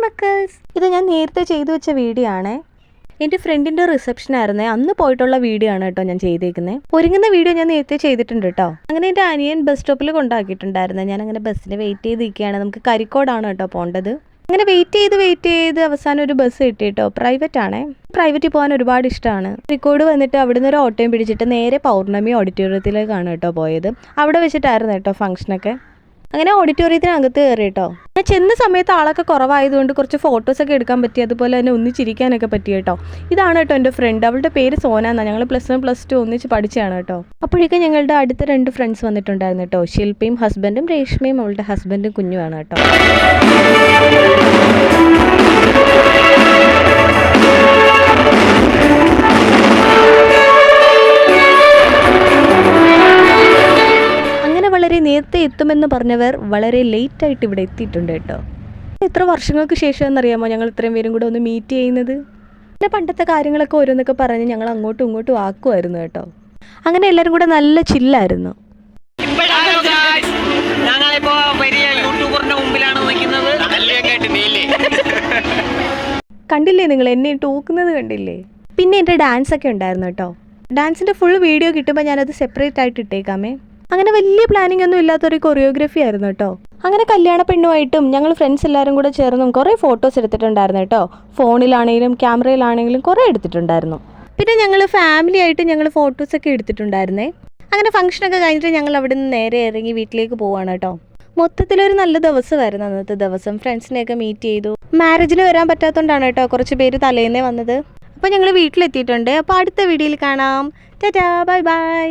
മക്കൾസ്, ഇത് ഞാൻ നേരത്തെ ചെയ്തു വെച്ച വീഡിയോ ആണ്. എൻ്റെ ഫ്രണ്ടിൻ്റെ റിസപ്ഷൻ ആയിരുന്നേ, അന്ന് പോയിട്ടുള്ള വീഡിയോ ആണ് കേട്ടോ ഞാൻ ചെയ്തേക്കുന്നത്. ഒരുങ്ങുന്ന വീഡിയോ ഞാൻ നേരത്തെ ചെയ്തിട്ടുണ്ട് കേട്ടോ. അങ്ങനെ എൻ്റെ അനിയൻ ബസ് സ്റ്റോപ്പിൽ കൊണ്ടാക്കിയിട്ടുണ്ടായിരുന്നു. ഞാൻ അങ്ങനെ ബസ്സിന് വെയിറ്റ് ചെയ്തിരിക്കുകയാണ്. നമുക്ക് കരിക്കോടാണ് കേട്ടോ പോകേണ്ടത്. അങ്ങനെ വെയിറ്റ് ചെയ്ത് അവസാനം ഒരു ബസ് കിട്ടി കേട്ടോ. പ്രൈവറ്റ് ആണേ. പ്രൈവറ്റിൽ പോകാൻ ഒരുപാട് ഇഷ്ടമാണ്. കരിക്കോട് വന്നിട്ട് അവിടുന്ന് ഒരു ഓട്ടോയും പിടിച്ചിട്ട് നേരെ പൗർണമി ഓഡിറ്റോറിയത്തിലേക്കാണ് കേട്ടോ പോയത്. അവിടെ വെച്ചിട്ടായിരുന്നു കേട്ടോ ഫംഗ്ഷനൊക്കെ. അങ്ങനെ ഓഡിറ്റോറിയത്തിനകത്ത് കയറി കേട്ടോ. ഞാൻ ചെന്ന സമയത്ത് ആളൊക്കെ കുറവായതുകൊണ്ട് കുറച്ച് ഫോട്ടോസൊക്കെ എടുക്കാൻ പറ്റി. അതുപോലെ തന്നെ ഒന്നിച്ചിരിക്കാനൊക്കെ പറ്റി കേട്ടോ. ഇതാണ് കേട്ടോ എൻ്റെ ഫ്രണ്ട്. അവളുടെ പേര് സോന എന്നാണ്. ഞങ്ങൾ +1 +2 ഒന്നിച്ച് പഠിച്ചതാണ് കേട്ടോ. അപ്പോഴേക്കും ഞങ്ങളുടെ അടുത്ത 2 ഫ്രണ്ട്സ് വന്നിട്ടുണ്ടായിരുന്നു കേട്ടോ. ശില്പയും ഹസ്ബൻഡും, രേഷ്മയും അവളുടെ ഹസ്ബൻഡും കുഞ്ഞുമാണ് കേട്ടോ. വളരെ നേരത്തെ എത്തുമെന്ന് പറഞ്ഞവർ വളരെ ലേറ്റായിട്ട് ഇവിടെ എത്തിയിട്ടുണ്ട് കേട്ടോ. എത്ര വർഷങ്ങൾക്ക് ശേഷം എന്നറിയാമോ ഞങ്ങൾ ഇത്രയും പേരും കൂടെ ഒന്ന് മീറ്റ് ചെയ്യുന്നത്. പിന്നെ പണ്ടത്തെ കാര്യങ്ങളൊക്കെ ഓരോന്നൊക്കെ പറഞ്ഞ് ഞങ്ങൾ അങ്ങോട്ടും ഇങ്ങോട്ടും ആക്കുമായിരുന്നു കേട്ടോ. അങ്ങനെ എല്ലാവരും കൂടെ നല്ല ചില്ലായിരുന്നു. കണ്ടില്ലേ നിങ്ങൾ എന്നെ ടൂക്കുന്നത് കണ്ടില്ലേ? പിന്നെ എൻ്റെ ഡാൻസ് ഒക്കെ ഉണ്ടായിരുന്നു കേട്ടോ. ഡാൻസിൻ്റെ ഫുൾ വീഡിയോ കിട്ടുമ്പോൾ ഞാനത് സെപ്പറേറ്റ് ആയിട്ട് ഇട്ടേക്കാമേ. അങ്ങനെ വലിയ പ്ലാനിങ് ഒന്നും ഇല്ലാത്തൊരു കൊറിയോഗ്രഫി ആയിരുന്നു കേട്ടോ. അങ്ങനെ കല്യാണ പെണ്ണുമായിട്ടും ഞങ്ങൾ ഫ്രണ്ട്സ് എല്ലാവരും കൂടെ ചേർന്നും കുറേ ഫോട്ടോസ് എടുത്തിട്ടുണ്ടായിരുന്നു കേട്ടോ. ഫോണിലാണെങ്കിലും ക്യാമറയിലാണെങ്കിലും കുറേ എടുത്തിട്ടുണ്ടായിരുന്നു. പിന്നെ ഞങ്ങൾ ഫാമിലി ആയിട്ട് ഞങ്ങൾ ഫോട്ടോസൊക്കെ എടുത്തിട്ടുണ്ടായിരുന്നേ. അങ്ങനെ ഫംഗ്ഷനൊക്കെ കഴിഞ്ഞിട്ട് ഞങ്ങൾ അവിടെ നിന്ന് നേരെ ഇറങ്ങി വീട്ടിലേക്ക് പോവാണ് കേട്ടോ. മൊത്തത്തിലൊരു നല്ല ദിവസമായിരുന്നു അന്നത്തെ ദിവസം. ഫ്രണ്ട്സിനെയൊക്കെ മീറ്റ് ചെയ്തു. മാരേജിന് വരാൻ പറ്റാത്തതുകൊണ്ടാണ് കേട്ടോ കുറച്ച് പേര് തലേന്നേ വന്നത്. അപ്പോൾ ഞങ്ങൾ വീട്ടിലെത്തിയിട്ടുണ്ട്. അപ്പോൾ അടുത്ത വീഡിയോയിൽ കാണാം. Tata, bye bye.